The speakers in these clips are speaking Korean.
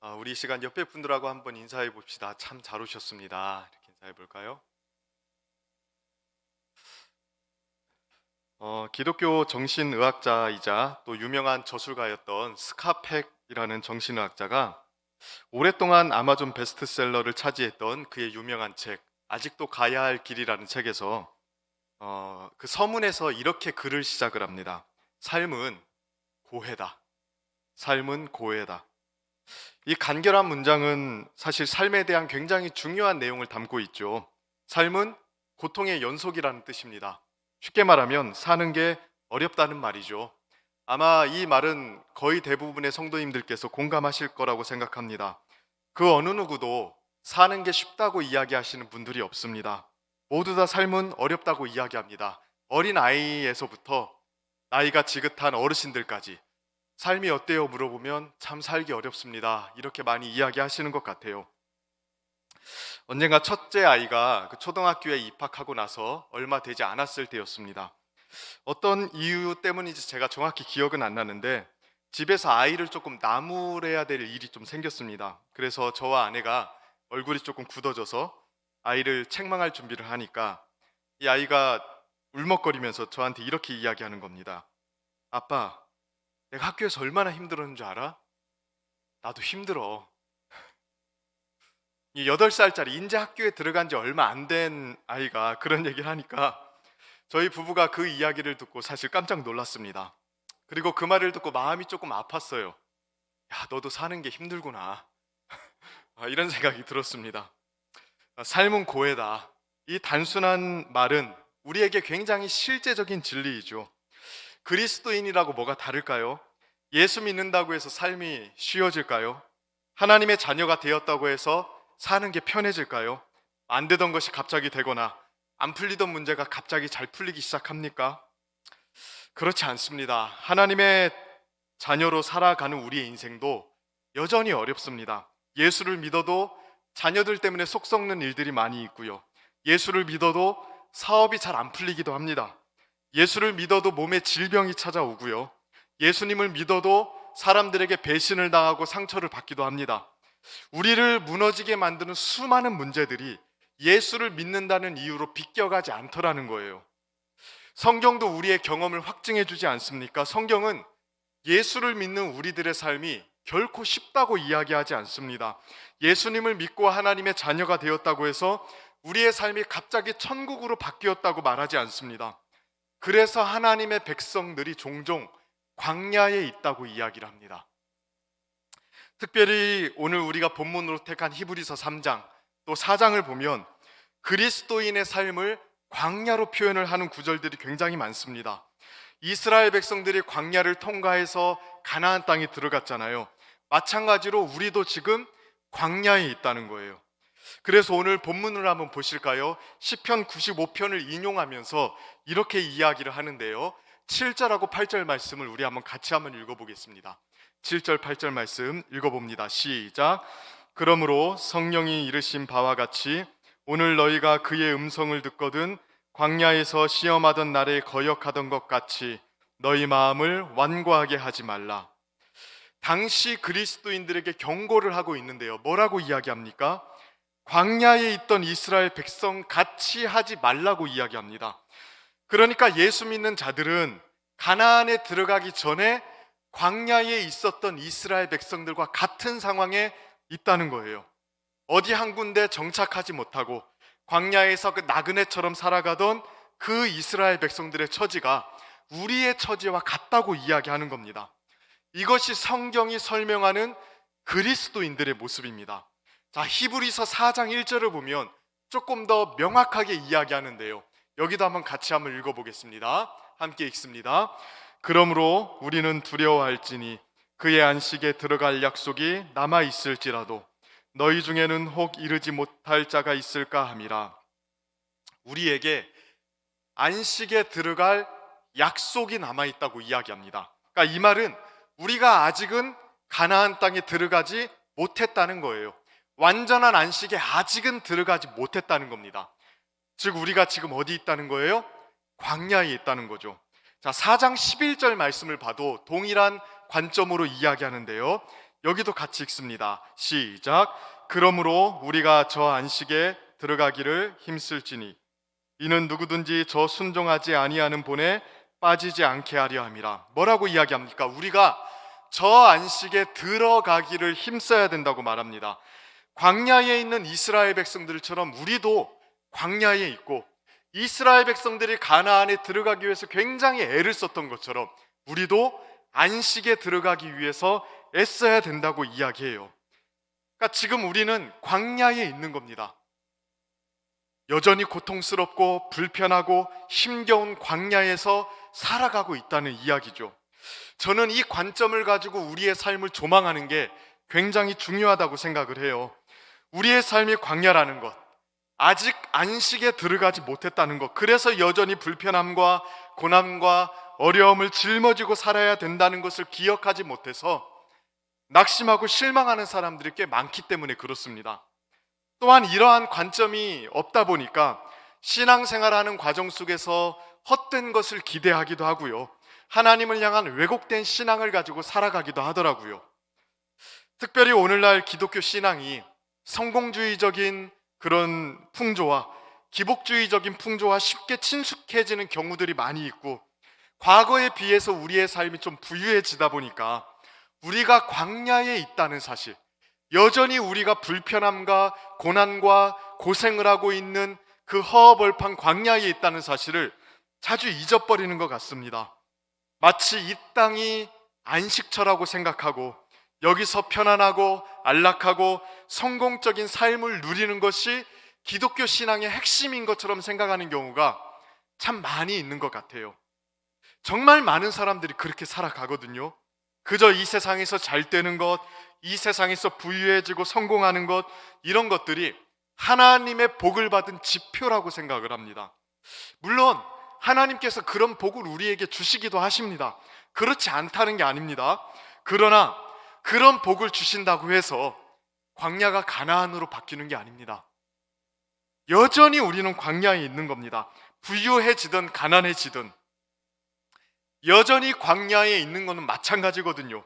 우리 이 시간 옆에 분들하고 한번 인사해 봅시다. 참 잘 오셨습니다. 이렇게 인사해 볼까요? 기독교 정신의학자이자 또 유명한 저술가였던 스카펙이라는 정신의학자가 오랫동안 아마존 베스트셀러를 차지했던 그의 유명한 책 아직도 가야 할 길이라는 책에서 그 서문에서 이렇게 글을 시작을 합니다. 삶은 고해다. 삶은 고해다. 이 간결한 문장은 사실 삶에 대한 굉장히 중요한 내용을 담고 있죠. 삶은 고통의 연속이라는 뜻입니다. 쉽게 말하면 사는 게 어렵다는 말이죠. 아마 이 말은 거의 대부분의 성도님들께서 공감하실 거라고 생각합니다. 그 어느 누구도 사는 게 쉽다고 이야기하시는 분들이 없습니다. 모두 다 삶은 어렵다고 이야기합니다. 어린 아이에서부터 나이가 지긋한 어르신들까지 삶이 어때요? 물어보면 참 살기 어렵습니다. 이렇게 많이 이야기하시는 것 같아요. 언젠가 첫째 아이가 그 초등학교에 입학하고 나서 얼마 되지 않았을 때였습니다. 어떤 이유 때문인지 제가 정확히 기억은 안 나는데 집에서 아이를 조금 나무래야 될 일이 좀 생겼습니다. 그래서 저와 아내가 얼굴이 조금 굳어져서 아이를 책망할 준비를 하니까 이 아이가 울먹거리면서 저한테 이렇게 이야기하는 겁니다. 아빠, 내가 학교에서 얼마나 힘들었는 줄 알아? 나도 힘들어. 이 8살짜리 이제 학교에 들어간 지 얼마 안 된 아이가 그런 얘기를 하니까 저희 부부가 그 이야기를 듣고 사실 깜짝 놀랐습니다. 그리고 그 말을 듣고 마음이 조금 아팠어요. 야, 너도 사는 게 힘들구나. 이런 생각이 들었습니다. 삶은 고해다. 이 단순한 말은 우리에게 굉장히 실제적인 진리이죠. 그리스도인이라고 뭐가 다를까요? 예수 믿는다고 해서 삶이 쉬워질까요? 하나님의 자녀가 되었다고 해서 사는 게 편해질까요? 안 되던 것이 갑자기 되거나 안 풀리던 문제가 갑자기 잘 풀리기 시작합니까? 그렇지 않습니다. 하나님의 자녀로 살아가는 우리의 인생도 여전히 어렵습니다. 예수를 믿어도 자녀들 때문에 속 썩는 일들이 많이 있고요. 예수를 믿어도 사업이 잘 안 풀리기도 합니다. 예수를 믿어도 몸에 질병이 찾아오고요. 예수님을 믿어도 사람들에게 배신을 당하고 상처를 받기도 합니다. 우리를 무너지게 만드는 수많은 문제들이 예수를 믿는다는 이유로 비껴가지 않더라는 거예요. 성경도 우리의 경험을 확증해 주지 않습니까? 성경은 예수를 믿는 우리들의 삶이 결코 쉽다고 이야기하지 않습니다. 예수님을 믿고 하나님의 자녀가 되었다고 해서 우리의 삶이 갑자기 천국으로 바뀌었다고 말하지 않습니다. 그래서 하나님의 백성들이 종종 광야에 있다고 이야기를 합니다. 특별히 오늘 우리가 본문으로 택한 히브리서 3장 또 4장을 보면 그리스도인의 삶을 광야로 표현을 하는 구절들이 굉장히 많습니다. 이스라엘 백성들이 광야를 통과해서 가나안 땅에 들어갔잖아요. 마찬가지로 우리도 지금 광야에 있다는 거예요. 그래서 오늘 본문을 한번 보실까요? 시편 95편을 인용하면서 이렇게 이야기를 하는데요. 7절하고 8절 말씀을 우리 한번 같이 한번 읽어보겠습니다. 7절 8절 말씀 읽어봅니다. 시작. 그러므로 성령이 이르신 바와 같이 오늘 너희가 그의 음성을 듣거든 광야에서 시험하던 날에 거역하던 것 같이 너희 마음을 완고하게 하지 말라. 당시 그리스도인들에게 경고를 하고 있는데요. 뭐라고 이야기합니까? 광야에 있던 이스라엘 백성 같이 하지 말라고 이야기합니다. 그러니까 예수 믿는 자들은 가나안에 들어가기 전에 광야에 있었던 이스라엘 백성들과 같은 상황에 있다는 거예요. 어디 한 군데 정착하지 못하고 광야에서 그 나그네처럼 살아가던 그 이스라엘 백성들의 처지가 우리의 처지와 같다고 이야기하는 겁니다. 이것이 성경이 설명하는 그리스도인들의 모습입니다. 자, 히브리서 4장 1절을 보면 조금 더 명확하게 이야기하는데요. 여기도 한번 같이 한번 읽어보겠습니다. 함께 읽습니다. 그러므로 우리는 두려워할지니 그의 안식에 들어갈 약속이 남아 있을지라도 너희 중에는 혹 이르지 못할 자가 있을까 함이라. 우리에게 안식에 들어갈 약속이 남아 있다고 이야기합니다. 그러니까 이 말은 우리가 아직은 가나안 땅에 들어가지 못했다는 거예요. 완전한 안식에 아직은 들어가지 못했다는 겁니다. 즉 우리가 지금 어디 있다는 거예요? 광야에 있다는 거죠. 자, 4장 11절 말씀을 봐도 동일한 관점으로 이야기하는데요. 여기도 같이 읽습니다. 시작. 그러므로 우리가 저 안식에 들어가기를 힘쓸지니 이는 누구든지 저 순종하지 아니하는 본에 빠지지 않게 하려 함이라. 뭐라고 이야기합니까? 우리가 저 안식에 들어가기를 힘써야 된다고 말합니다. 광야에 있는 이스라엘 백성들처럼 우리도 광야에 있고 이스라엘 백성들이 가나안에 들어가기 위해서 굉장히 애를 썼던 것처럼 우리도 안식에 들어가기 위해서 애써야 된다고 이야기해요. 그러니까 지금 우리는 광야에 있는 겁니다. 여전히 고통스럽고 불편하고 힘겨운 광야에서 살아가고 있다는 이야기죠. 저는 이 관점을 가지고 우리의 삶을 조망하는 게 굉장히 중요하다고 생각을 해요. 우리의 삶이 광야라는 것, 아직 안식에 들어가지 못했다는 것, 그래서 여전히 불편함과 고난과 어려움을 짊어지고 살아야 된다는 것을 기억하지 못해서 낙심하고 실망하는 사람들이 꽤 많기 때문에 그렇습니다. 또한 이러한 관점이 없다 보니까 신앙생활하는 과정 속에서 헛된 것을 기대하기도 하고요, 하나님을 향한 왜곡된 신앙을 가지고 살아가기도 하더라고요. 특별히 오늘날 기독교 신앙이 성공주의적인 그런 풍조와 기복주의적인 풍조와 쉽게 친숙해지는 경우들이 많이 있고, 과거에 비해서 우리의 삶이 좀 부유해지다 보니까 우리가 광야에 있다는 사실, 여전히 우리가 불편함과 고난과 고생을 하고 있는 그 허허벌판 광야에 있다는 사실을 자주 잊어버리는 것 같습니다. 마치 이 땅이 안식처라고 생각하고 여기서 편안하고 안락하고 성공적인 삶을 누리는 것이 기독교 신앙의 핵심인 것처럼 생각하는 경우가 참 많이 있는 것 같아요. 정말 많은 사람들이 그렇게 살아가거든요. 그저 이 세상에서 잘 되는 것, 이 세상에서 부유해지고 성공하는 것, 이런 것들이 하나님의 복을 받은 지표라고 생각을 합니다. 물론 하나님께서 그런 복을 우리에게 주시기도 하십니다. 그렇지 않다는 게 아닙니다. 그러나 그런 복을 주신다고 해서 광야가 가나안으로 바뀌는 게 아닙니다. 여전히 우리는 광야에 있는 겁니다. 부유해지든 가난해지든 여전히 광야에 있는 것은 마찬가지거든요.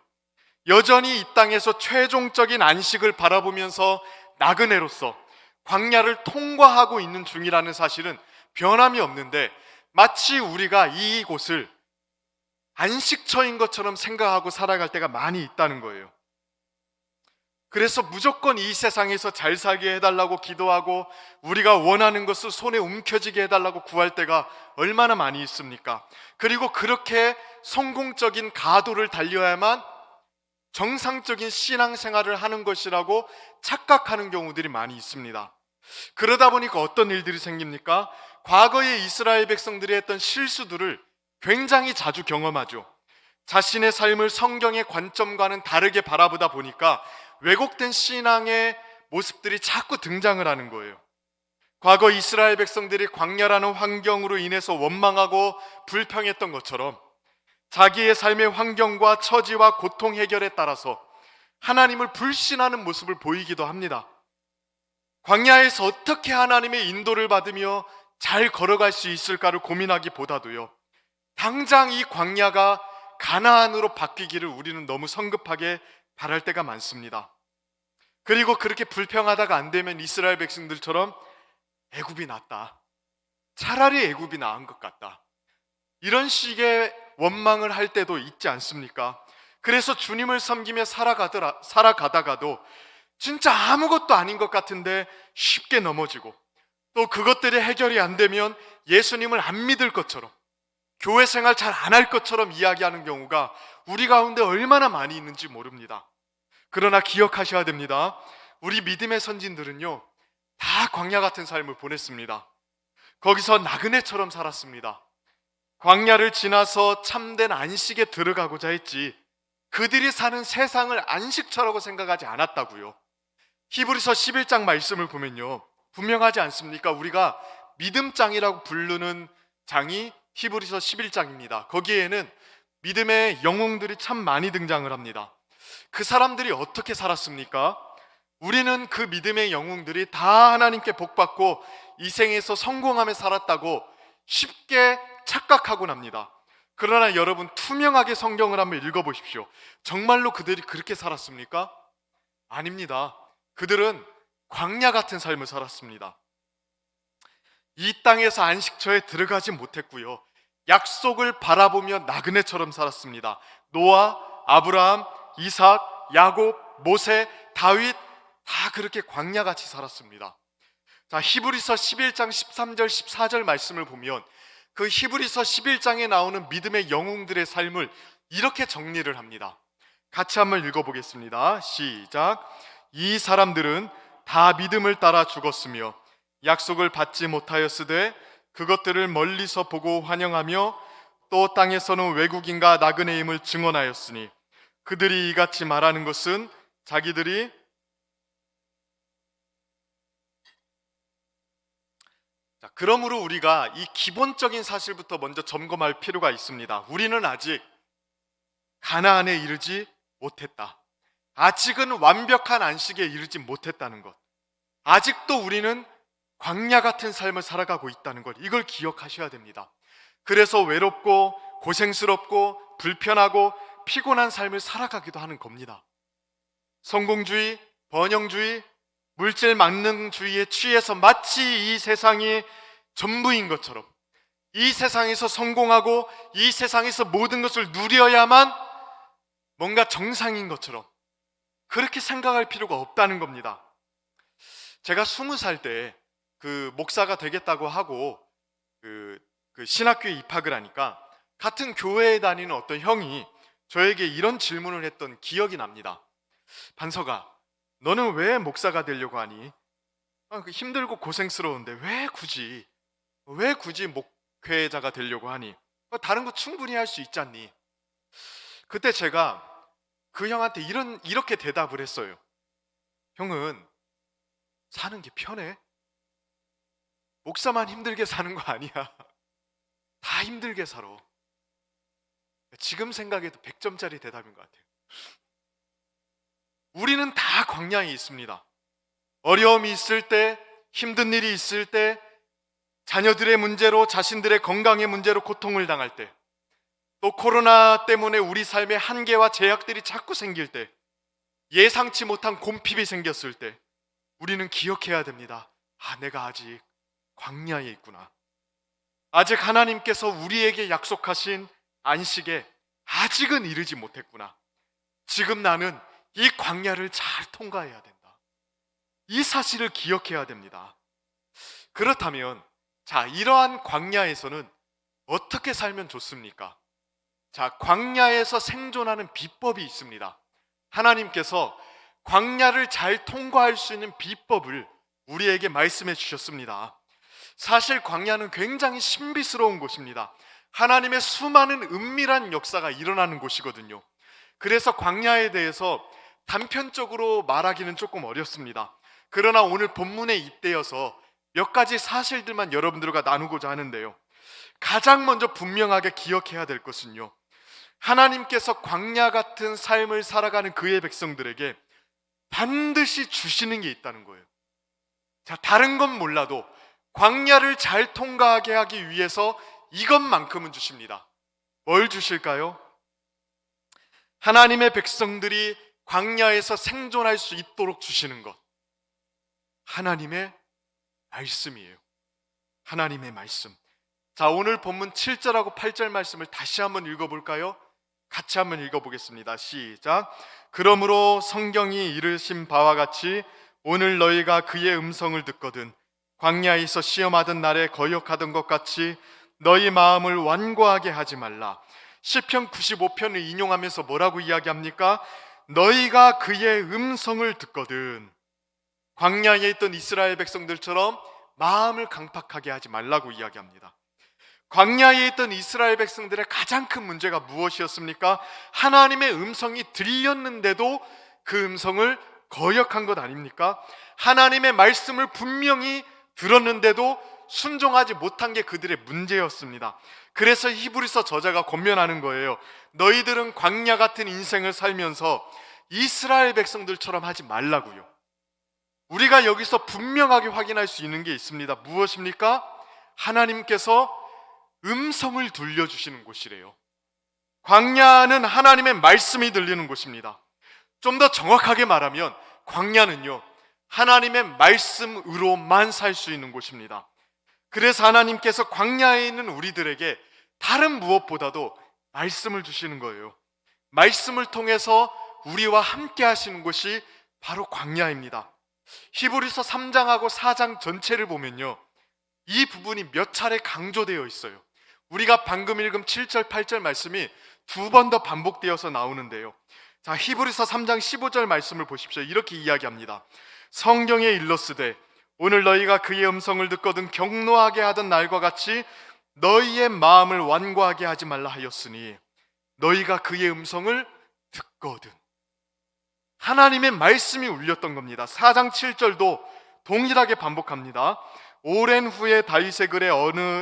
여전히 이 땅에서 최종적인 안식을 바라보면서 나그네로서 광야를 통과하고 있는 중이라는 사실은 변함이 없는데, 마치 우리가 이곳을 안식처인 것처럼 생각하고 살아갈 때가 많이 있다는 거예요. 그래서 무조건 이 세상에서 잘 살게 해달라고 기도하고 우리가 원하는 것을 손에 움켜쥐게 해달라고 구할 때가 얼마나 많이 있습니까? 그리고 그렇게 성공적인 가도를 달려야만 정상적인 신앙생활을 하는 것이라고 착각하는 경우들이 많이 있습니다. 그러다 보니까 어떤 일들이 생깁니까? 과거에 이스라엘 백성들이 했던 실수들을 굉장히 자주 경험하죠. 자신의 삶을 성경의 관점과는 다르게 바라보다 보니까 왜곡된 신앙의 모습들이 자꾸 등장을 하는 거예요. 과거 이스라엘 백성들이 광야라는 환경으로 인해서 원망하고 불평했던 것처럼 자기의 삶의 환경과 처지와 고통 해결에 따라서 하나님을 불신하는 모습을 보이기도 합니다. 광야에서 어떻게 하나님의 인도를 받으며 잘 걸어갈 수 있을까를 고민하기보다도요, 당장 이 광야가 가나안으로 바뀌기를 우리는 너무 성급하게 바랄 때가 많습니다. 그리고 그렇게 불평하다가 안 되면 이스라엘 백성들처럼 애굽이 낫다, 차라리 애굽이 나은 것 같다, 이런 식의 원망을 할 때도 있지 않습니까? 그래서 주님을 섬기며 살아가다가도 진짜 아무것도 아닌 것 같은데 쉽게 넘어지고, 또 그것들이 해결이 안 되면 예수님을 안 믿을 것처럼, 교회 생활 잘 안 할 것처럼 이야기하는 경우가 우리 가운데 얼마나 많이 있는지 모릅니다. 그러나 기억하셔야 됩니다. 우리 믿음의 선진들은요, 다 광야 같은 삶을 보냈습니다. 거기서 나그네처럼 살았습니다. 광야를 지나서 참된 안식에 들어가고자 했지, 그들이 사는 세상을 안식처라고 생각하지 않았다고요. 히브리서 11장 말씀을 보면요, 분명하지 않습니까? 우리가 믿음장이라고 부르는 장이 히브리서 11장입니다. 거기에는 믿음의 영웅들이 참 많이 등장을 합니다. 그 사람들이 어떻게 살았습니까? 우리는 그 믿음의 영웅들이 다 하나님께 복받고 이 생에서 성공하며 살았다고 쉽게 착각하곤 합니다. 그러나 여러분, 투명하게 성경을 한번 읽어보십시오. 정말로 그들이 그렇게 살았습니까? 아닙니다. 그들은 광야 같은 삶을 살았습니다. 이 땅에서 안식처에 들어가지 못했고요, 약속을 바라보며 나그네처럼 살았습니다. 노아, 아브라함, 이삭, 야곱, 모세, 다윗 다 그렇게 광야같이 살았습니다. 자, 히브리서 11장 13절 14절 말씀을 보면 그 히브리서 11장에 나오는 믿음의 영웅들의 삶을 이렇게 정리를 합니다. 같이 한번 읽어보겠습니다. 시작. 이 사람들은 다 믿음을 따라 죽었으며 약속을 받지 못하였으되 그것들을 멀리서 보고 환영하며 또 땅에서는 외국인과 나그네임을 증언하였으니 그들이 이같이 말하는 것은 자기들이 그러므로 우리가 이 기본적인 사실부터 먼저 점검할 필요가 있습니다. 우리는 아직 가나안에 이르지 못했다. 아직은 완벽한 안식에 이르지 못했다는 것. 아직도 우리는 광야 같은 삶을 살아가고 있다는 것, 이걸 기억하셔야 됩니다. 그래서 외롭고 고생스럽고 불편하고 피곤한 삶을 살아가기도 하는 겁니다. 성공주의, 번영주의, 물질 만능주의에 취해서 마치 이 세상이 전부인 것처럼, 이 세상에서 성공하고 이 세상에서 모든 것을 누려야만 뭔가 정상인 것처럼 그렇게 생각할 필요가 없다는 겁니다. 제가 20살 때 그 목사가 되겠다고 하고 그 신학교에 입학을 하니까 같은 교회에 다니는 어떤 형이 저에게 이런 질문을 했던 기억이 납니다. 반석아, 너는 왜 목사가 되려고 하니? 힘들고 고생스러운데 왜 굳이 목회자가 되려고 하니? 다른 거 충분히 할 수 있지 않니? 그때 제가 그 형한테 이렇게 대답을 했어요. 형은 사는 게 편해? 목사만 힘들게 사는 거 아니야. 다 힘들게 살아. 지금 생각해도 100점짜리 대답인 것 같아요. 우리는 다 광야에 있습니다. 어려움이 있을 때, 힘든 일이 있을 때, 자녀들의 문제로, 자신들의 건강의 문제로 고통을 당할 때, 또 코로나 때문에 우리 삶에 한계와 제약들이 자꾸 생길 때, 예상치 못한 곰핍이 생겼을 때 우리는 기억해야 됩니다. 내가 아직 광야에 있구나. 아직 하나님께서 우리에게 약속하신 안식에 아직은 이르지 못했구나. 지금 나는 이 광야를 잘 통과해야 된다. 이 사실을 기억해야 됩니다. 그렇다면 이러한 광야에서는 어떻게 살면 좋습니까? 광야에서 생존하는 비법이 있습니다. 하나님께서 광야를 잘 통과할 수 있는 비법을 우리에게 말씀해 주셨습니다. 사실 광야는 굉장히 신비스러운 곳입니다. 하나님의 수많은 은밀한 역사가 일어나는 곳이거든요. 그래서 광야에 대해서 단편적으로 말하기는 조금 어렵습니다. 그러나 오늘 본문에 잇대어서 몇 가지 사실들만 여러분들과 나누고자 하는데요, 가장 먼저 분명하게 기억해야 될 것은요, 하나님께서 광야 같은 삶을 살아가는 그의 백성들에게 반드시 주시는 게 있다는 거예요. 다른 건 몰라도 광야를 잘 통과하게 하기 위해서 이것만큼은 주십니다. 뭘 주실까요? 하나님의 백성들이 광야에서 생존할 수 있도록 주시는 것, 하나님의 말씀이에요. 하나님의 말씀. 오늘 본문 7절하고 8절 말씀을 다시 한번 읽어볼까요? 같이 한번 읽어보겠습니다. 시작. 그러므로 성경이 이르신 바와 같이 오늘 너희가 그의 음성을 듣거든 광야에서 시험하던 날에 거역하던 것 같이 너희 마음을 완고하게 하지 말라. 시편 95편을 인용하면서 뭐라고 이야기합니까? 너희가 그의 음성을 듣거든. 광야에 있던 이스라엘 백성들처럼 마음을 강팍하게 하지 말라고 이야기합니다. 광야에 있던 이스라엘 백성들의 가장 큰 문제가 무엇이었습니까? 하나님의 음성이 들렸는데도 그 음성을 거역한 것 아닙니까? 하나님의 말씀을 분명히 들었는데도 순종하지 못한 게 그들의 문제였습니다. 그래서 히브리서 저자가 권면하는 거예요. 너희들은 광야 같은 인생을 살면서 이스라엘 백성들처럼 하지 말라고요. 우리가 여기서 분명하게 확인할 수 있는 게 있습니다. 무엇입니까? 하나님께서 음성을 들려주시는 곳이래요. 광야는 하나님의 말씀이 들리는 곳입니다. 좀 더 정확하게 말하면 광야는요, 하나님의 말씀으로만 살 수 있는 곳입니다. 그래서 하나님께서 광야에 있는 우리들에게 다른 무엇보다도 말씀을 주시는 거예요. 말씀을 통해서 우리와 함께 하시는 곳이 바로 광야입니다. 히브리서 3장하고 4장 전체를 보면요, 이 부분이 몇 차례 강조되어 있어요. 우리가 방금 읽은 7절, 8절 말씀이 두 번 더 반복되어서 나오는데요. 자, 히브리서 3장 15절 말씀을 보십시오. 이렇게 이야기합니다. 성경에 일렀으되 오늘 너희가 그의 음성을 듣거든 경노하게 하던 날과 같이 너희의 마음을 완고하게 하지 말라 하였으니 너희가 그의 음성을 듣거든. 하나님의 말씀이 울렸던 겁니다. 4장 7절도 동일하게 반복합니다. 오랜 후에 다윗의 글에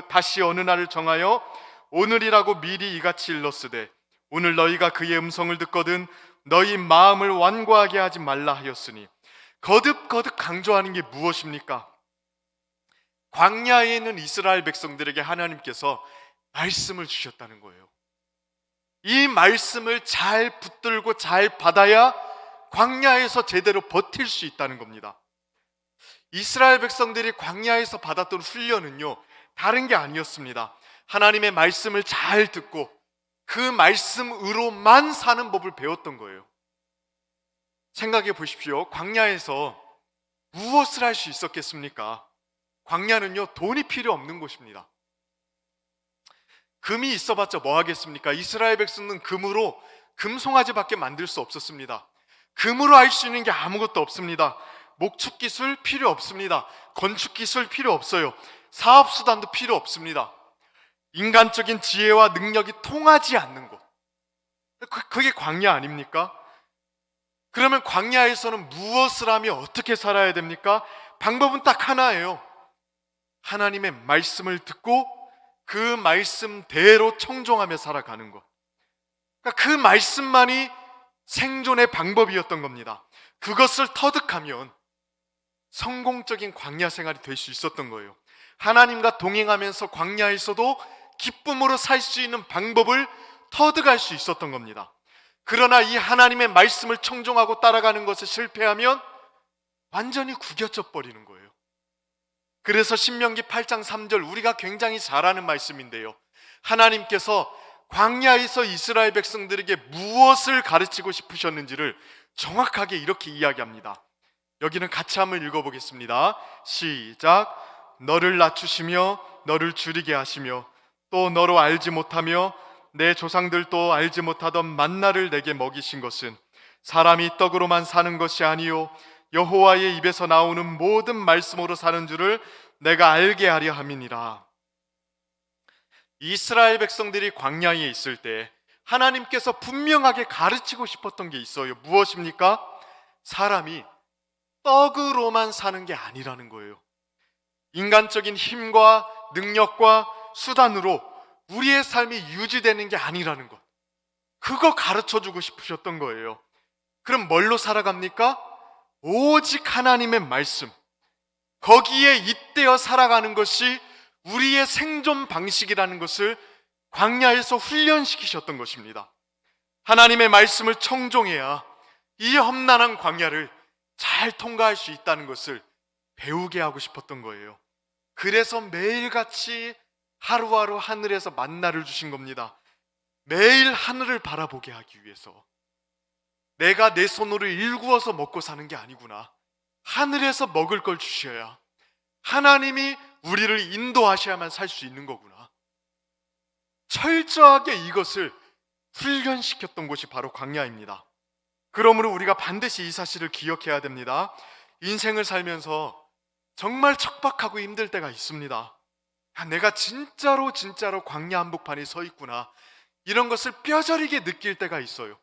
다시 어느 날을 정하여 오늘이라고 미리 이같이 일렀으되 오늘 너희가 그의 음성을 듣거든 너희 마음을 완고하게 하지 말라 하였으니, 거듭거듭 강조하는 게 무엇입니까? 광야에 있는 이스라엘 백성들에게 하나님께서 말씀을 주셨다는 거예요. 이 말씀을 잘 붙들고 잘 받아야 광야에서 제대로 버틸 수 있다는 겁니다. 이스라엘 백성들이 광야에서 받았던 훈련은요, 다른 게 아니었습니다. 하나님의 말씀을 잘 듣고 그 말씀으로만 사는 법을 배웠던 거예요. 생각해 보십시오. 광야에서 무엇을 할 수 있었겠습니까? 광야는요, 돈이 필요 없는 곳입니다. 금이 있어봤자 뭐 하겠습니까? 이스라엘 백성은 금으로 금송아지밖에 만들 수 없었습니다. 금으로 할 수 있는 게 아무것도 없습니다. 목축 기술 필요 없습니다. 건축 기술 필요 없어요. 사업 수단도 필요 없습니다. 인간적인 지혜와 능력이 통하지 않는 곳, 그게 광야 아닙니까? 그러면 광야에서는 무엇을 하며 어떻게 살아야 됩니까? 방법은 딱 하나예요. 하나님의 말씀을 듣고 그 말씀대로 청종하며 살아가는 것. 그러니까 그 말씀만이 생존의 방법이었던 겁니다. 그것을 터득하면 성공적인 광야 생활이 될 수 있었던 거예요. 하나님과 동행하면서 광야에서도 기쁨으로 살 수 있는 방법을 터득할 수 있었던 겁니다. 그러나 이 하나님의 말씀을 청종하고 따라가는 것에 실패하면 완전히 구겨져 버리는 거예요. 그래서 신명기 8장 3절, 우리가 굉장히 잘 아는 말씀인데요, 하나님께서 광야에서 이스라엘 백성들에게 무엇을 가르치고 싶으셨는지를 정확하게 이렇게 이야기합니다. 여기는 같이 한번 읽어보겠습니다. 시작. 너를 낮추시며 너를 줄이게 하시며 또 너로 알지 못하며 내 조상들도 알지 못하던 만나를 내게 먹이신 것은 사람이 떡으로만 사는 것이 아니요 여호와의 입에서 나오는 모든 말씀으로 사는 줄을 내가 알게 하려 함이니라. 이스라엘 백성들이 광야에 있을 때 하나님께서 분명하게 가르치고 싶었던 게 있어요. 무엇입니까? 사람이 떡으로만 사는 게 아니라는 거예요. 인간적인 힘과 능력과 수단으로 우리의 삶이 유지되는 게 아니라는 것, 그거 가르쳐주고 싶으셨던 거예요. 그럼 뭘로 살아갑니까? 오직 하나님의 말씀, 거기에 잇대어 살아가는 것이 우리의 생존 방식이라는 것을 광야에서 훈련시키셨던 것입니다. 하나님의 말씀을 청종해야 이 험난한 광야를 잘 통과할 수 있다는 것을 배우게 하고 싶었던 거예요. 그래서 매일같이 하루하루 하늘에서 만나를 주신 겁니다. 매일 하늘을 바라보게 하기 위해서. 내가 내 손으로 일구어서 먹고 사는 게 아니구나. 하늘에서 먹을 걸 주셔야 하나님이 우리를 인도하셔야만 살 수 있는 거구나. 철저하게 이것을 훈련시켰던 곳이 바로 광야입니다. 그러므로 우리가 반드시 이 사실을 기억해야 됩니다. 인생을 살면서 정말 척박하고 힘들 때가 있습니다. 내가 진짜로 광야 한복판에 서 있구나, 이런 것을 뼈저리게 느낄 때가 있어요.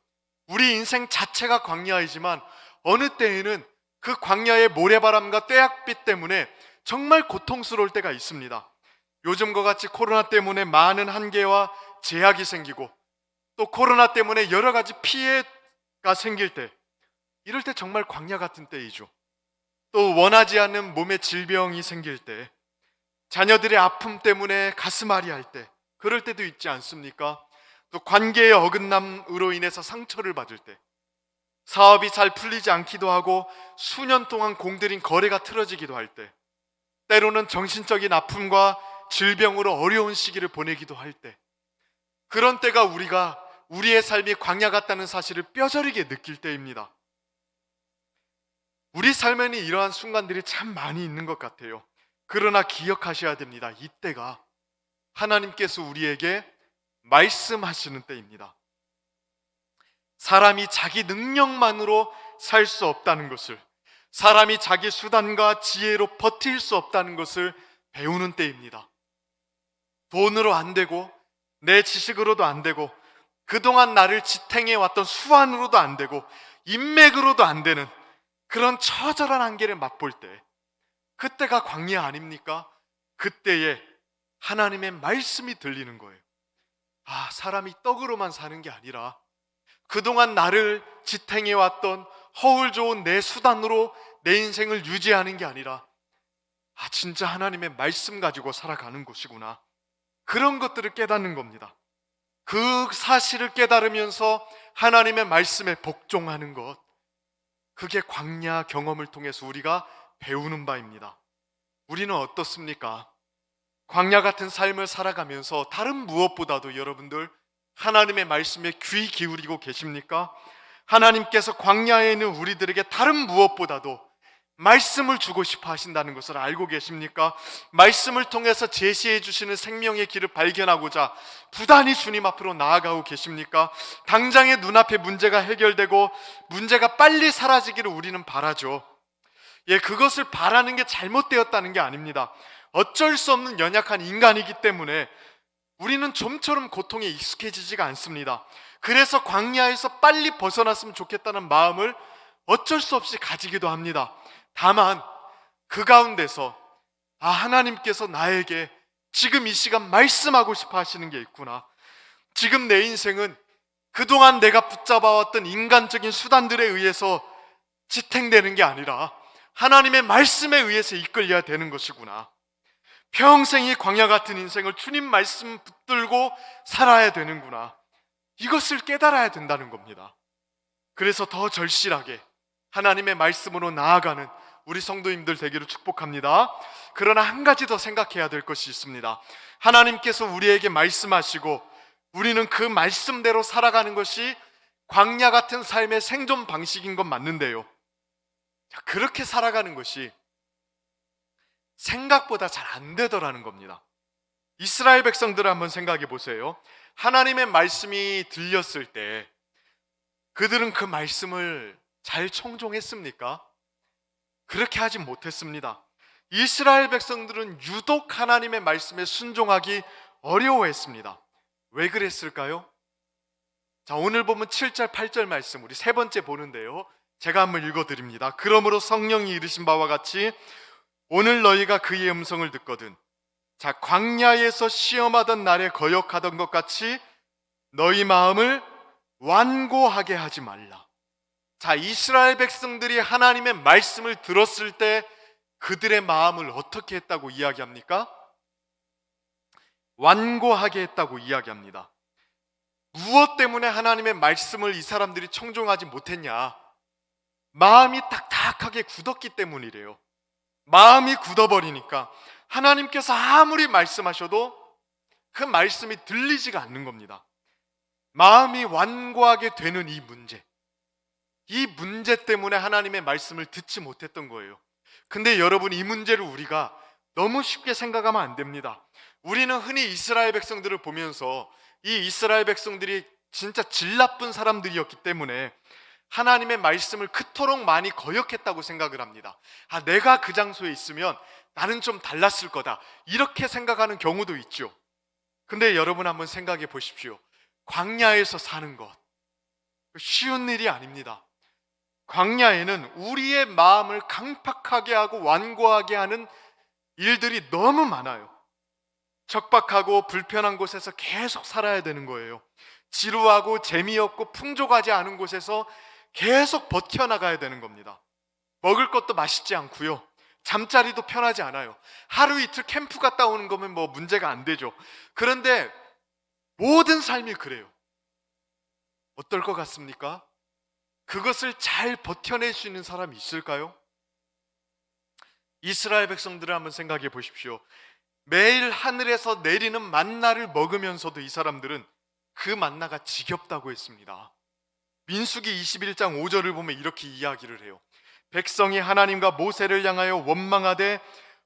우리 인생 자체가 광야이지만 어느 때에는 그 광야의 모래바람과 떼약빛 때문에 정말 고통스러울 때가 있습니다. 요즘과 같이 코로나 때문에 많은 한계와 제약이 생기고 또 코로나 때문에 여러 가지 피해가 생길 때, 이럴 때 정말 광야 같은 때이죠. 또 원하지 않는 몸의 질병이 생길 때, 자녀들의 아픔 때문에 가슴앓이 할 때, 그럴 때도 있지 않습니까? 또 관계의 어긋남으로 인해서 상처를 받을 때, 사업이 잘 풀리지 않기도 하고 수년 동안 공들인 거래가 틀어지기도 할 때, 때로는 정신적인 아픔과 질병으로 어려운 시기를 보내기도 할 때, 그런 때가 우리가 우리의 삶이 광야 같다는 사실을 뼈저리게 느낄 때입니다. 우리 삶에는 이러한 순간들이 참 많이 있는 것 같아요. 그러나 기억하셔야 됩니다. 이때가 하나님께서 우리에게 말씀하시는 때입니다. 사람이 자기 능력만으로 살 수 없다는 것을, 사람이 자기 수단과 지혜로 버틸 수 없다는 것을 배우는 때입니다. 돈으로 안 되고 내 지식으로도 안 되고 그동안 나를 지탱해 왔던 수완으로도 안 되고 인맥으로도 안 되는 그런 처절한 한계를 맛볼 때, 그때가 광야 아닙니까? 그때에 하나님의 말씀이 들리는 거예요. 아, 사람이 떡으로만 사는 게 아니라 그동안 나를 지탱해 왔던 허울 좋은 내 수단으로 내 인생을 유지하는 게 아니라, 아, 진짜 하나님의 말씀 가지고 살아가는 것이구나. 그런 것들을 깨닫는 겁니다. 그 사실을 깨달으면서 하나님의 말씀에 복종하는 것, 그게 광야 경험을 통해서 우리가 배우는 바입니다. 우리는 어떻습니까? 광야 같은 삶을 살아가면서 다른 무엇보다도 여러분들 하나님의 말씀에 귀 기울이고 계십니까? 하나님께서 광야에 있는 우리들에게 다른 무엇보다도 말씀을 주고 싶어 하신다는 것을 알고 계십니까? 말씀을 통해서 제시해 주시는 생명의 길을 발견하고자 부단히 주님 앞으로 나아가고 계십니까? 당장의 눈앞에 문제가 해결되고 문제가 빨리 사라지기를 우리는 바라죠. 예, 그것을 바라는 게 잘못되었다는 게 아닙니다. 어쩔 수 없는 연약한 인간이기 때문에 우리는 좀처럼 고통에 익숙해지지가 않습니다. 그래서 광야에서 빨리 벗어났으면 좋겠다는 마음을 어쩔 수 없이 가지기도 합니다. 다만 그 가운데서, 아, 하나님께서 나에게 지금 이 시간 말씀하고 싶어 하시는 게 있구나. 지금 내 인생은 그동안 내가 붙잡아왔던 인간적인 수단들에 의해서 지탱되는 게 아니라 하나님의 말씀에 의해서 이끌려야 되는 것이구나. 평생이 광야 같은 인생을 주님 말씀 붙들고 살아야 되는구나. 이것을 깨달아야 된다는 겁니다. 그래서 더 절실하게 하나님의 말씀으로 나아가는 우리 성도님들 되기를 축복합니다. 그러나 한 가지 더 생각해야 될 것이 있습니다. 하나님께서 우리에게 말씀하시고 우리는 그 말씀대로 살아가는 것이 광야 같은 삶의 생존 방식인 건 맞는데요, 그렇게 살아가는 것이 생각보다 잘 안 되더라는 겁니다. 이스라엘 백성들을 한번 생각해 보세요. 하나님의 말씀이 들렸을 때 그들은 그 말씀을 잘 청종했습니까? 그렇게 하지 못했습니다. 이스라엘 백성들은 유독 하나님의 말씀에 순종하기 어려워했습니다. 왜 그랬을까요? 자, 오늘 보면 7절 8절 말씀 우리 세 번째 보는데요, 제가 한번 읽어드립니다. 그러므로 성령이 이르신 바와 같이 오늘 너희가 그의 음성을 듣거든, 자, 광야에서 시험하던 날에 거역하던 것 같이 너희 마음을 완고하게 하지 말라. 자, 이스라엘 백성들이 하나님의 말씀을 들었을 때 그들의 마음을 어떻게 했다고 이야기합니까? 완고하게 했다고 이야기합니다. 무엇 때문에 하나님의 말씀을 이 사람들이 청종하지 못했냐? 마음이 딱딱하게 굳었기 때문이래요. 마음이 굳어버리니까 하나님께서 아무리 말씀하셔도 그 말씀이 들리지가 않는 겁니다. 마음이 완고하게 되는 이 문제 때문에 하나님의 말씀을 듣지 못했던 거예요. 근데 여러분, 이 문제를 우리가 너무 쉽게 생각하면 안 됩니다. 우리는 흔히 이스라엘 백성들을 보면서 이 이스라엘 백성들이 진짜 질 나쁜 사람들이었기 때문에 하나님의 말씀을 그토록 많이 거역했다고 생각을 합니다. 아, 내가 그 장소에 있으면 나는 좀 달랐을 거다, 이렇게 생각하는 경우도 있죠. 근데 여러분 한번 생각해 보십시오. 광야에서 사는 것 쉬운 일이 아닙니다. 광야에는 우리의 마음을 강팍하게 하고 완고하게 하는 일들이 너무 많아요. 척박하고 불편한 곳에서 계속 살아야 되는 거예요. 지루하고 재미없고 풍족하지 않은 곳에서 계속 버텨나가야 되는 겁니다. 먹을 것도 맛있지 않고요, 잠자리도 편하지 않아요. 하루 이틀 캠프 갔다 오는 거면 뭐 문제가 안 되죠. 그런데 모든 삶이 그래요. 어떨 것 같습니까? 그것을 잘 버텨낼 수 있는 사람이 있을까요? 이스라엘 백성들을 한번 생각해 보십시오. 매일 하늘에서 내리는 만나를 먹으면서도 이 사람들은 그 만나가 지겹다고 했습니다. 민수기 21장 5절을 보면 이렇게 이야기를 해요. 백성이 하나님과 모세를 향하여 원망하되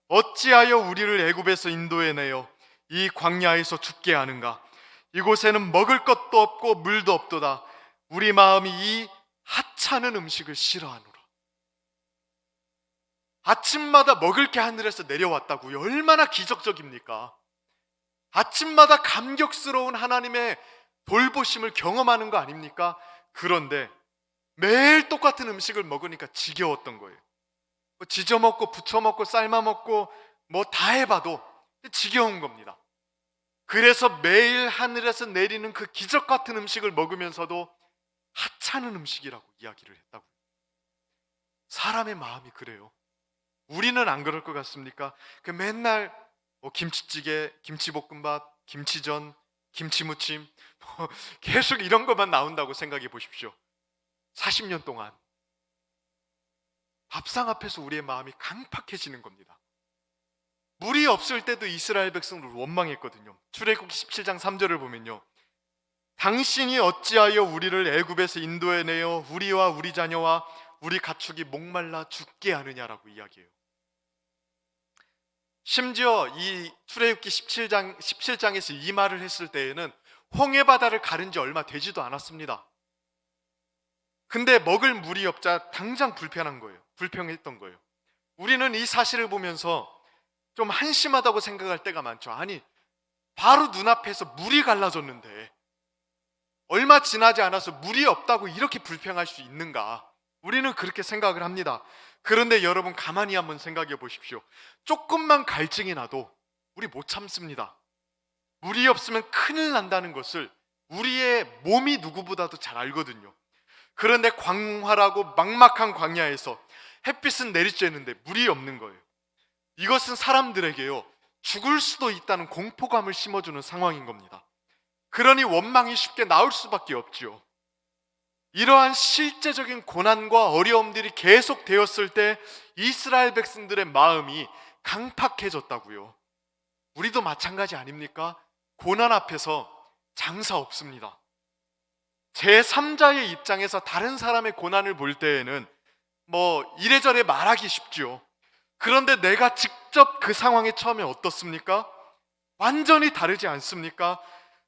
어찌하여 우리를 애굽에서 인도해내어 이 광야에서 죽게 하는가? 이곳에는 먹을 것도 없고 물도 없도다. 우리 마음이 이 하찮은 음식을 싫어하노라. 아침마다 먹을 게 하늘에서 내려왔다고요. 얼마나 기적적입니까? 아침마다 감격스러운 하나님의 돌보심을 경험하는 거 아닙니까? 그런데 매일 똑같은 음식을 먹으니까 지겨웠던 거예요. 지져 먹고 부쳐 먹고 삶아 먹고 뭐 다 해봐도 지겨운 겁니다. 그래서 매일 하늘에서 내리는 그 기적 같은 음식을 먹으면서도 하찮은 음식이라고 이야기를 했다고요. 사람의 마음이 그래요. 우리는 안 그럴 것 같습니까? 그 맨날 김치찌개, 김치볶음밥, 김치전, 김치무침 계속 이런 것만 나온다고 생각해 보십시오. 40년 동안 밥상 앞에서 우리의 마음이 강팍해지는 겁니다. 물이 없을 때도 이스라엘 백성을 원망했거든요. 출애굽기 17장 3절을 보면요, 당신이 어찌하여 우리를 애굽에서 인도해내어 우리와 우리 자녀와 우리 가축이 목말라 죽게 하느냐라고 이야기해요. 심지어 이 출애굽기 17장에서 이 말을 했을 때에는 홍해바다를 가른 지 얼마 되지도 않았습니다. 근데 먹을 물이 없자 당장 불평했던 거예요. 우리는 이 사실을 보면서 좀 한심하다고 생각할 때가 많죠. 아니, 바로 눈앞에서 물이 갈라졌는데 얼마 지나지 않아서 물이 없다고 이렇게 불평할 수 있는가? 우리는 그렇게 생각을 합니다. 그런데 여러분 가만히 한번 생각해 보십시오. 조금만 갈증이 나도 우리 못 참습니다. 물이 없으면 큰일 난다는 것을 우리의 몸이 누구보다도 잘 알거든요. 그런데 광활하고 막막한 광야에서 햇빛은 내리쬐는데 물이 없는 거예요. 이것은 사람들에게요, 죽을 수도 있다는 공포감을 심어주는 상황인 겁니다. 그러니 원망이 쉽게 나올 수밖에 없지요. 이러한 실제적인 고난과 어려움들이 계속 되었을 때 이스라엘 백성들의 마음이 강팍해졌다고요. 우리도 마찬가지 아닙니까? 고난 앞에서 장사 없습니다. 제3자의 입장에서 다른 사람의 고난을 볼 때에는 이래저래 말하기 쉽죠. 그런데 내가 직접 그 상황에 처하면 어떻습니까? 완전히 다르지 않습니까?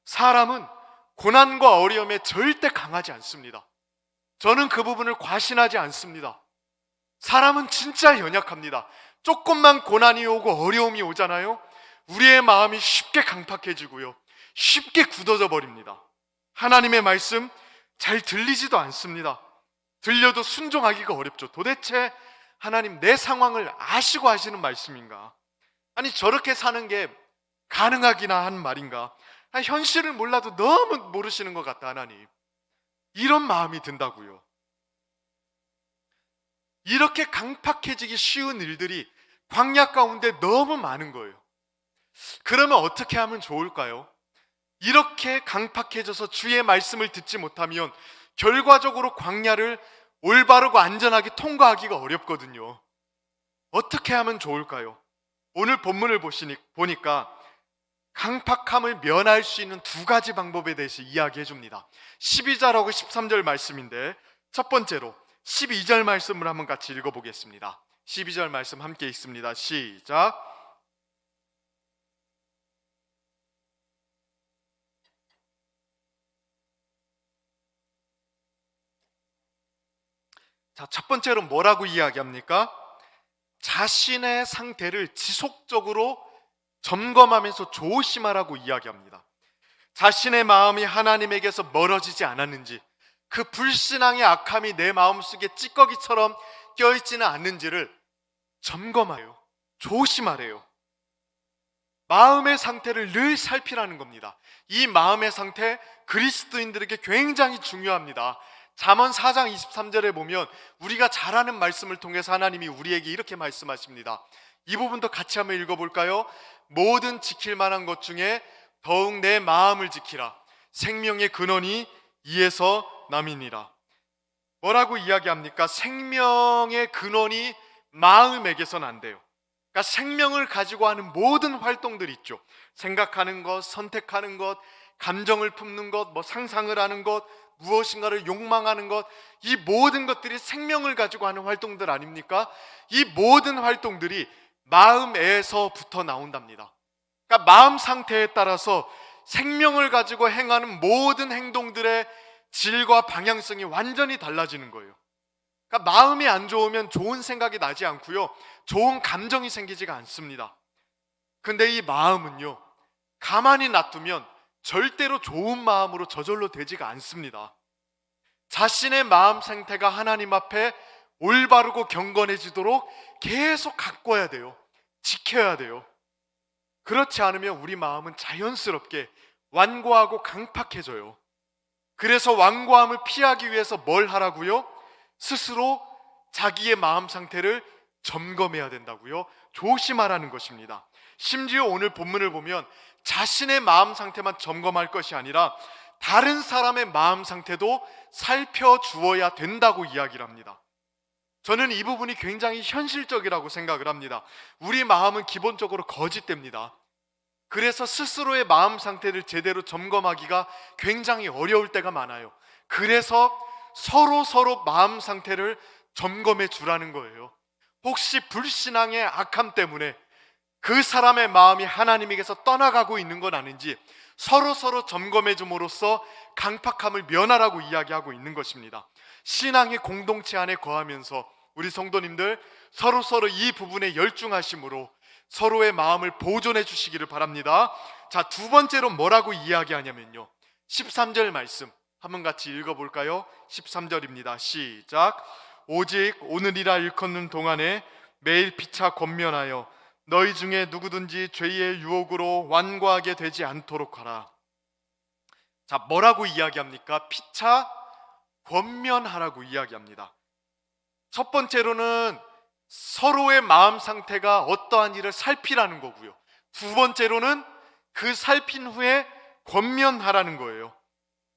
사람은 고난과 어려움에 절대 강하지 않습니다. 저는 그 부분을 과신하지 않습니다. 사람은 진짜 연약합니다. 조금만 고난이 오고 어려움이 오잖아요, 우리의 마음이 쉽게 강팍해지고요, 쉽게 굳어져 버립니다. 하나님의 말씀 잘 들리지도 않습니다. 들려도 순종하기가 어렵죠. 도대체 하나님 내 상황을 아시고 하시는 말씀인가? 아니, 저렇게 사는 게 가능하기나 한 말인가? 현실을 몰라도 너무 모르시는 것 같다 하나님. 이런 마음이 든다고요. 이렇게 강팍해지기 쉬운 일들이 광야 가운데 너무 많은 거예요. 그러면 어떻게 하면 좋을까요? 이렇게 강팍해져서 주의 말씀을 듣지 못하면 결과적으로 광야를 올바르고 안전하게 통과하기가 어렵거든요. 어떻게 하면 좋을까요? 오늘 본문을 보니까 강팍함을 면할 수 있는 두 가지 방법에 대해서 이야기해 줍니다. 12절하고 13절 말씀인데, 첫 번째로 12절 말씀을 한번 같이 읽어보겠습니다. 12절 말씀 함께 읽습니다. 시작. 자, 첫 번째로 뭐라고 이야기합니까? 자신의 상태를 지속적으로 점검하면서 조심하라고 이야기합니다. 자신의 마음이 하나님에게서 멀어지지 않았는지, 그 불신앙의 악함이 내 마음속에 찌꺼기처럼 껴있지는 않는지를 점검하여 조심하래요. 마음의 상태를 늘 살피라는 겁니다. 이 마음의 상태, 그리스도인들에게 굉장히 중요합니다. 잠언 4장 23절에 보면 우리가 잘 아는 말씀을 통해서 하나님이 우리에게 이렇게 말씀하십니다. 이 부분도 같이 한번 읽어볼까요? 모든 지킬 만한 것 중에 더욱 내 마음을 지키라. 생명의 근원이 이에서 남이니라. 뭐라고 이야기합니까? 생명의 근원이 마음에게선 안 돼요. 그러니까 생명을 가지고 하는 모든 활동들 있죠. 생각하는 것, 선택하는 것, 감정을 품는 것, 상상을 하는 것, 무엇인가를 욕망하는 것, 이 모든 것들이 생명을 가지고 하는 활동들 아닙니까? 이 모든 활동들이 마음에서부터 나온답니다. 그러니까 마음 상태에 따라서 생명을 가지고 행하는 모든 행동들의 질과 방향성이 완전히 달라지는 거예요. 그러니까 마음이 안 좋으면 좋은 생각이 나지 않고요, 좋은 감정이 생기지가 않습니다. 근데 이 마음은요, 가만히 놔두면 절대로 좋은 마음으로 저절로 되지가 않습니다. 자신의 마음 상태가 하나님 앞에 올바르고 경건해지도록 계속 가꿔야 돼요. 지켜야 돼요. 그렇지 않으면 우리 마음은 자연스럽게 완고하고 강팍해져요. 그래서 완고함을 피하기 위해서 뭘 하라고요? 스스로 자기의 마음 상태를 점검해야 된다고요. 조심하라는 것입니다. 심지어 오늘 본문을 보면 자신의 마음 상태만 점검할 것이 아니라 다른 사람의 마음 상태도 살펴주어야 된다고 이야기를 합니다. 저는 이 부분이 굉장히 현실적이라고 생각을 합니다. 우리 마음은 기본적으로 거짓됩니다. 그래서 스스로의 마음 상태를 제대로 점검하기가 굉장히 어려울 때가 많아요. 그래서 서로 마음 상태를 점검해 주라는 거예요. 혹시 불신앙의 악함 때문에 그 사람의 마음이 하나님에게서 떠나가고 있는 건 아닌지 서로 점검해 줌으로써 강팍함을 면하라고 이야기하고 있는 것입니다. 신앙의 공동체 안에 거하면서 우리 성도님들 서로 이 부분에 열중하심으로 서로의 마음을 보존해 주시기를 바랍니다. 자, 두 번째로 뭐라고 이야기하냐면요, 13절 말씀 한번 같이 읽어볼까요? 13절입니다. 시작. 오직 오늘이라 일컫는 동안에 매일 피차 권면하여 너희 중에 누구든지 죄의 유혹으로 완고하게 되지 않도록 하라. 자, 뭐라고 이야기합니까? 피차 권면하라고 이야기합니다. 첫 번째로는 서로의 마음 상태가 어떠한 일을 살피라는 거고요, 두 번째로는 그 살핀 후에 권면하라는 거예요.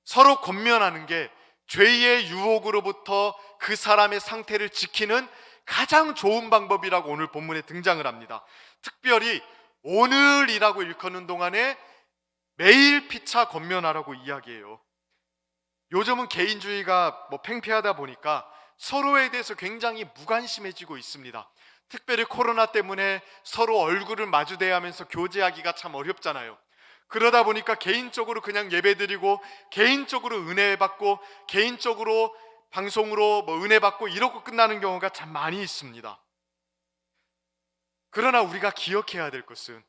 서로 권면하는 게 죄의 유혹으로부터 그 사람의 상태를 지키는 가장 좋은 방법이라고 오늘 본문에 등장을 합니다. 특별히 오늘이라고 일컫는 동안에 매일 피차 권면하라고 이야기해요. 요즘은 개인주의가 팽배하다 보니까 서로에 대해서 굉장히 무관심해지고 있습니다. 특별히 코로나 때문에 서로 얼굴을 마주대야 하면서 교제하기가 참 어렵잖아요. 그러다 보니까 개인적으로 그냥 예배드리고 개인적으로 은혜 받고 개인적으로 방송으로 은혜 받고 이러고 끝나는 경우가 참 많이 있습니다. 그러나 우리가 기억해야 될 것은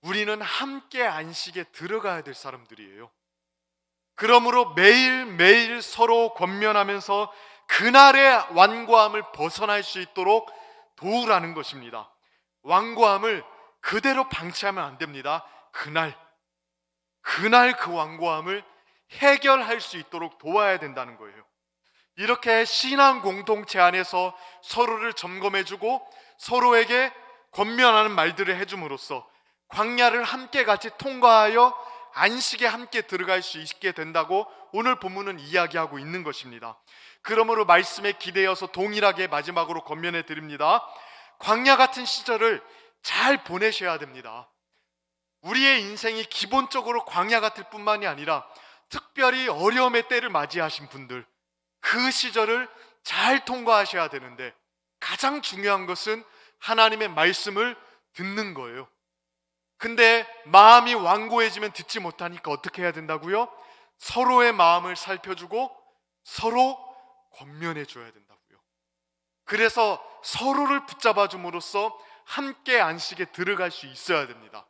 우리는 함께 안식에 들어가야 될 사람들이에요. 그러므로 매일매일 서로 권면하면서 그날의 완고함을 벗어날 수 있도록 도우라는 것입니다. 완고함을 그대로 방치하면 안 됩니다. 그날 그 완고함을 해결할 수 있도록 도와야 된다는 거예요. 이렇게 신앙 공동체 안에서 서로를 점검해주고 서로에게 권면하는 말들을 해줌으로써 광야를 함께 같이 통과하여 안식에 함께 들어갈 수 있게 된다고 오늘 본문은 이야기하고 있는 것입니다. 그러므로 말씀에 기대어서 동일하게 마지막으로 권면해 드립니다. 광야 같은 시절을 잘 보내셔야 됩니다. 우리의 인생이 기본적으로 광야 같을 뿐만이 아니라 특별히 어려움의 때를 맞이하신 분들, 그 시절을 잘 통과하셔야 되는데 가장 중요한 것은 하나님의 말씀을 듣는 거예요. 근데 마음이 완고해지면 듣지 못하니까 어떻게 해야 된다고요? 서로의 마음을 살펴주고 서로 권면해 줘야 된다고요. 그래서 서로를 붙잡아 줌으로써 함께 안식에 들어갈 수 있어야 됩니다.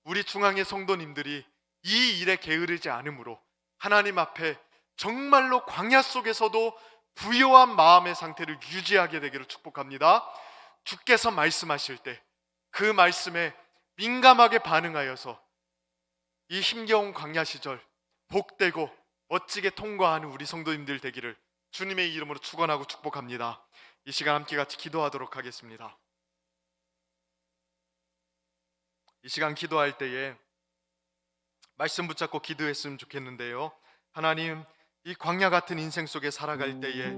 우리 중앙의 성도님들이 이 일에 게으르지 않으므로 하나님 앞에 정말로 광야 속에서도 부요한 마음의 상태를 유지하게 되기를 축복합니다. 주께서 말씀하실 때 그 말씀에 민감하게 반응하여서 이 힘겨운 광야 시절 복되고 멋지게 통과하는 우리 성도님들 되기를 주님의 이름으로 축원하고 축복합니다. 이 시간 함께 같이 기도하도록 하겠습니다. 이 시간 기도할 때에 말씀 붙잡고 기도했으면 좋겠는데요, 하나님, 이 광야 같은 인생 속에 살아갈 때에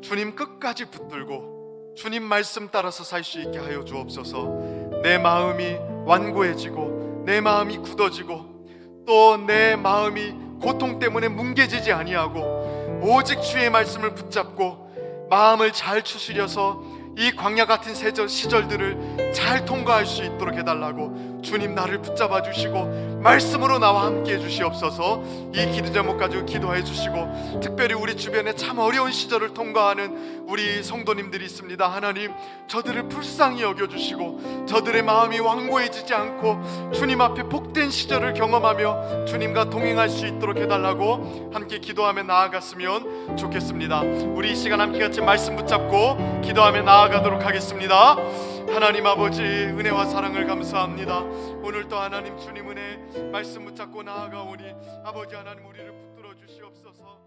주님 끝까지 붙들고 주님 말씀 따라서 살 수 있게 하여 주옵소서. 내 마음이 완고해지고 내 마음이 굳어지고 또 내 마음이 고통 때문에 뭉개지지 아니하고 오직 주의 말씀을 붙잡고 마음을 잘 추스려서 이 광야 같은 시절들을 잘 통과할 수 있도록 해달라고 주님 나를 붙잡아 주시고 말씀으로 나와 함께 해주시옵소서. 이 기도 제목 가지고 기도해 주시고 특별히 우리 주변에 참 어려운 시절을 통과하는 우리 성도님들이 있습니다. 하나님 저들을 불쌍히 여겨주시고 저들의 마음이 완고해지지 않고 주님 앞에 복된 시절을 경험하며 주님과 동행할 수 있도록 해달라고 함께 기도하며 나아갔으면 좋겠습니다. 우리 이 시간 함께 같이 말씀 붙잡고 기도하며 나아가도록 하겠습니다. 하나님 아버지 은혜와 사랑을 감사합니다. 오늘 또 하나님 주님 은혜 말씀 붙잡고 나아가오니 아버지 하나님 우리를 붙들어 주시옵소서.